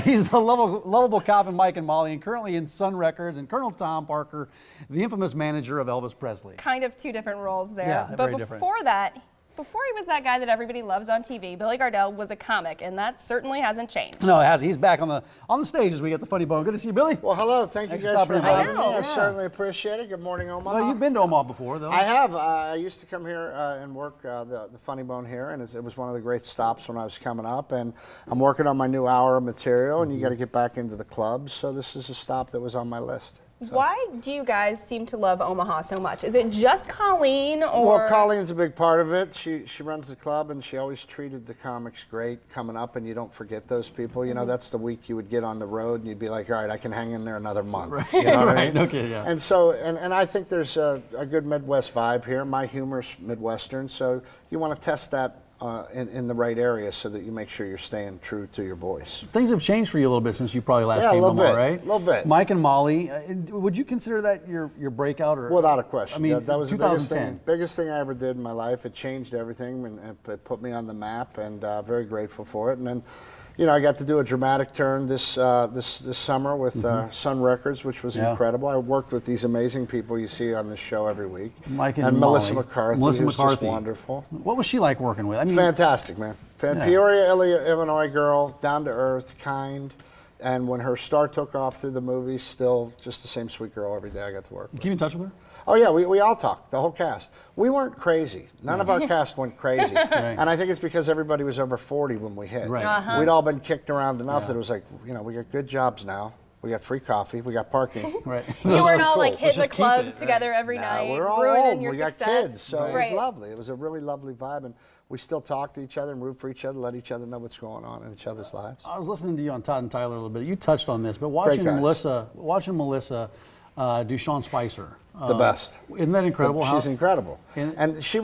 He's the lovable cop in Mike and Molly, and currently in Sun Records, and Colonel Tom Parker, the infamous manager of Elvis Presley. Kind of two different roles there. Yeah, but very before different. that, before he was that guy that everybody loves on TV, Billy Gardell was a comic, and that certainly hasn't changed. No, it hasn't. He's back on the stage as we get the funny bone. Good to see you, Billy. Well, hello. Thank you Thanks for guys stopping for in, having me. buddy. I Yeah. certainly appreciate it. Good morning, Omaha. Well, you've been to Omaha before, though. I have. I used to come here and work the Funny Bone here, and it was one of the great stops when I was coming up. And I'm working on my new hour of material, and you got to get back into the clubs. So this is a stop that was on my list. So. Why do you guys seem to love Omaha so much? Is it just Colleen, or? Well, Colleen's a big part of it. She runs the club, and she always treated the comics great coming up, and you don't forget those people. You know, that's the week you would get on the road, and you'd be like, all right, I can hang in there another month. Right. You know what I mean? Okay, yeah. And so, and I think there's a good Midwest vibe here. My humor's Midwestern, so you want to test that in the right area so that you make sure you're staying true to your voice. Things have changed for you a little bit since you probably last Yeah, came a to little Omaha, bit, right? a little bit. Mike and Molly, would you consider that your breakout? Or Without a question. I mean, that was the 2010. biggest thing I ever did in my life. It changed everything, and it put me on the map, and very grateful for it. And then, you know, I got to do a dramatic turn this summer with Sun Records, which was incredible. I worked with these amazing people you see on this show every week. Mike and Melissa Molly. McCarthy, Melissa who's McCarthy. just wonderful. What was she like working with? I mean, Fantastic, man. Peoria, Illinois girl, down to earth, kind. And when her star took off through the movies, still just the same sweet girl every day I got to work with. keep in touch with her? Oh yeah, we all talked, the whole cast. We weren't crazy. None of our cast went crazy. Right. And I think it's because everybody was over 40 when we hit. Right. We'd all been kicked around enough that it was like, you know, we got good jobs now. We got free coffee, we got parking. Right. You weren't all like Cool. hitting Let's the just keep clubs it, together every Nah, night, we're all ruining old. your We got success. kids, so it Right. was lovely. It was a really lovely vibe, and we still talk to each other and root for each other, let each other know what's going on in each other's lives. I was listening to you on Todd and Tyler a little bit. You touched on this, but watching guys. Melissa do Sean Spicer. The best. Isn't that incredible? She's incredible. And- And she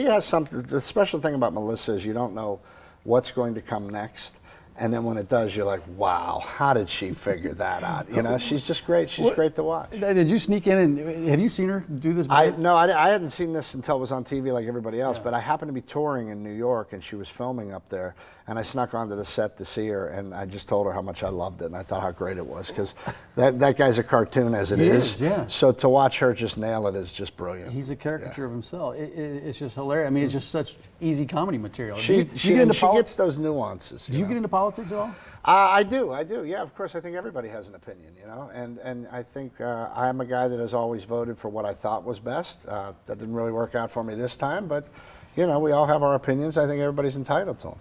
has something, the special thing about Melissa is you don't know what's going to come next. And then when it does, you're like, wow, how did she figure that out? You know, she's just great. She's great to watch. Did you sneak in and have you seen her do this? No, I hadn't seen this until it was on TV like everybody else, but I happened to be touring in New York and she was filming up there, and I snuck onto the set to see her, and I just told her how much I loved it, and I thought how great it was, because that guy's a cartoon as it is. Yeah. So to watch her just nail it is just brilliant. He's a caricature of himself. It's just hilarious. I mean, it's just such easy comedy material. She gets those nuances. Do you get into politics at all? I do. Yeah, of course. I think everybody has an opinion, you know, and I think I'm a guy that has always voted for what I thought was best. That didn't really work out for me this time, but, you know, we all have our opinions. I think everybody's entitled to them.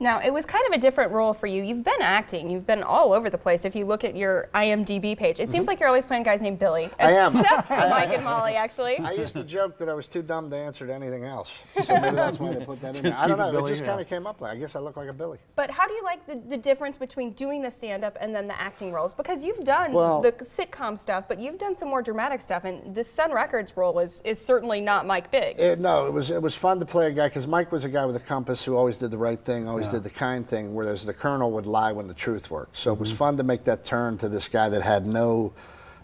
Now, it was kind of a different role for you. You've been acting. You've been all over the place. If you look at your IMDb page, it seems like you're always playing guys named Billy. I am. Except for Mike and Molly, actually. I used to joke that I was too dumb to answer to anything else. So maybe that's why they put that in there. Just I don't keep it know. Billy, It just yeah. kind of came up like, I guess I look like a Billy. But how do you like the difference between doing the stand-up and then the acting roles? Because you've done Well- the sitcom stuff, but you've done some more dramatic stuff, and this Sun Records role is certainly not Mike Biggs. No, it was fun to play a guy, because Mike was a guy with a compass who always did the right thing, always did the kind thing, whereas the Colonel would lie when the truth worked. So it was fun to make that turn to this guy that had no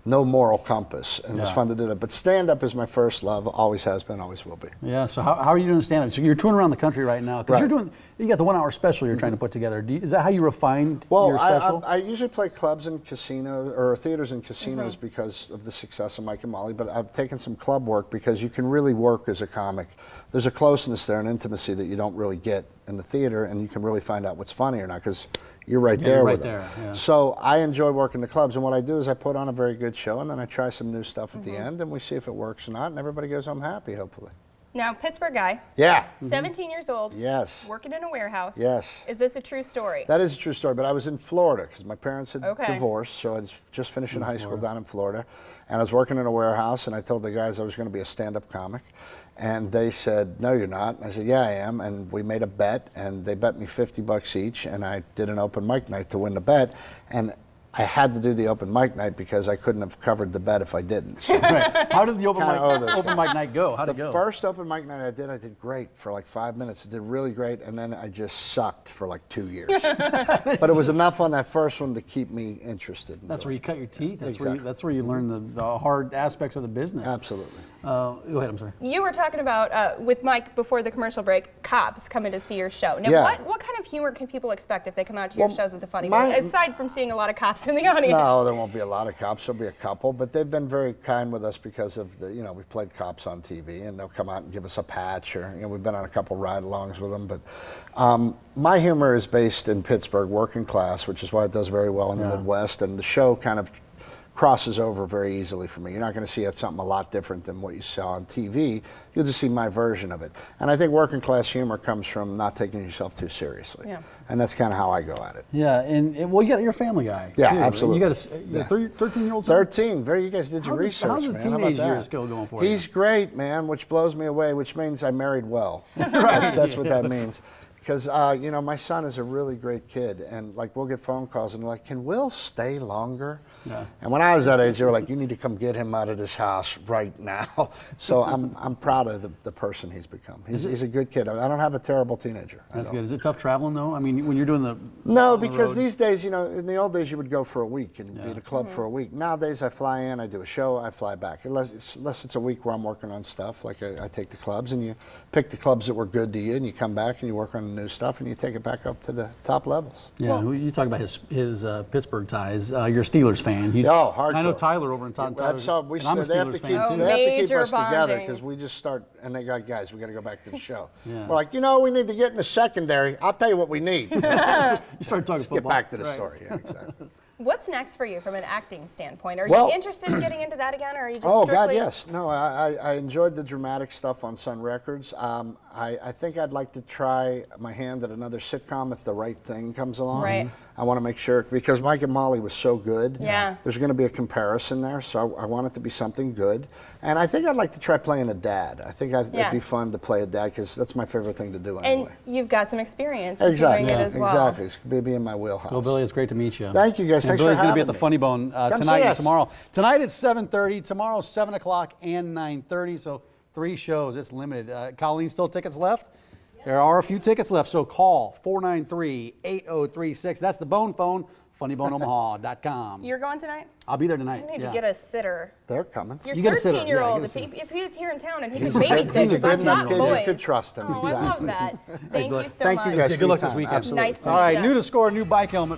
moral compass, and it was fun to do that. But stand-up is my first love, always has been, always will be. Yeah. So how are you doing stand-up? So you're touring around the country right now because Right. you got the 1 hour special you're trying to put together. Is that how you refined Well, your special? I usually play clubs and casinos, or theaters and casinos, because of the success of Mike and Molly, but I've taken some club work because you can really work as a comic. There's a closeness there, an intimacy that you don't really get in the theater, and you can really find out what's funny or not, because you're right there you're right with them. there, yeah. So I enjoy working the clubs, and what I do is I put on a very good show, and then I try some new stuff at the end, and we see if it works or not, and everybody goes home happy, hopefully. Now, Pittsburgh guy, Yeah. 17 years old, Yes. working in a warehouse. Yes. Is this a true story? That is a true story, but I was in Florida because my parents had Okay. divorced, so I was just finishing high school down in Florida, and I was working in a warehouse, and I told the guys I was going to be a stand-up comic, and they said, no, you're not. And I said, yeah, I am, and we made a bet, and they bet me $50 each, and I did an open mic night to win the bet, and I had to do the open mic night because I couldn't have covered the bet if I didn't. So Right. How did the open Kinda owe those mic night go? How did it the go? first open mic night I did great for like 5 minutes. I did really great, and then I just sucked for like 2 years. But it was enough on that first one to keep me interested. That's where you cut your teeth. That's Exactly. where you learn the hard aspects of the business. Absolutely. Go ahead, I'm sorry. You were talking about, with Mike before the commercial break, cops coming to see your show. Now, Yeah. what kind of humor can people expect if they come out to your Well, shows at the Funny Bone, aside from seeing a lot of cops in the audience? No, there won't be a lot of cops. There'll be a couple, but they've been very kind with us because of the, we played cops on TV, and they'll come out and give us a patch, or we've been on a couple ride-alongs with them. But my humor is based in Pittsburgh, working class, which is why it does very well in the Midwest, and the show kind of crosses over very easily for me. You're not going to see something a lot different than what you saw on TV. You'll just see my version of it. And I think working class humor comes from not taking yourself too seriously. Yeah. And that's kind of how I go at it. Yeah, and well, you're a family guy. Yeah, too. absolutely. You got a 13-year-old son? 13. You guys did your research, how's the man. How about teenage that? years still going for you? He's great, man, which blows me away, which means I married well. That's what that means. Because, my son is a really great kid, and we'll get phone calls and they're like, can Will stay longer? Yeah. And when I was that age, they were like, you need to come get him out of this house right now. So I'm proud of the person he's become. He's a good kid. I don't have a terrible teenager. That's good. Is it tough traveling, though? I mean, when you're doing the No, on the because road? these days, in the old days, you would go for a week and be at a club for a week. Nowadays, I fly in, I do a show, I fly back. Unless it's a week where I'm working on stuff, like I take the clubs, and you pick the clubs that were good to you, and you come back and you work on the new stuff, and you take it back up to the top levels. Yeah, you talk about his Pittsburgh ties. You're a Steelers fan. Hardcore. I know Tyler over in Taunton. That's how and I'm a they have to Steelers keep, fan, too. they have to keep Major us together bonding. because we just start, and they got, guys, we got to go back to the show. Yeah. We're like, we need to get in the secondary. I'll tell you what we need. You started talking football. Get back to the Right. story. Yeah, exactly. What's next for you from an acting standpoint? Are Well- you interested in getting into that again, or are you just Oh, strictly... God, yes. No, I enjoyed the dramatic stuff on Sun Records. I think I'd like to try my hand at another sitcom if the right thing comes along. Right. I want to make sure, because Mike and Molly was so good. Yeah. There's going to be a comparison there, so I want it to be something good. And I think I'd like to try playing a dad. I think it'd be fun to play a dad, because that's my favorite thing to do anyway. And you've got some experience Exactly. doing it as well. Exactly. It's going to be in my wheelhouse. Well, Billy, it's great to meet you. Thank you, guys. And Thanks for Billy's going to be at having the me. Funny Bone Come tonight see and us. tomorrow. Tonight it's 7:30. Tomorrow 7 o'clock and 9:30. So 3 shows. It's limited. Colleen, still tickets left? There are a few tickets left. So call 493-8036. That's the Bone phone. funnyboneomaha.com. You're going tonight? I'll be there tonight. I need yeah. to get a sitter. They're coming. Your You get a sitter. 13-year-old, Yeah, you get a if he was here in town and he could He's a good- babysit, he's a because I'm good not enough kid. boys. You could trust him. Oh, I love Exactly. that. Thank you so Thank much. you guys. Good for luck your this time. weekend. Absolutely. Nice to All right, meet ya. new to score, new bike helmet.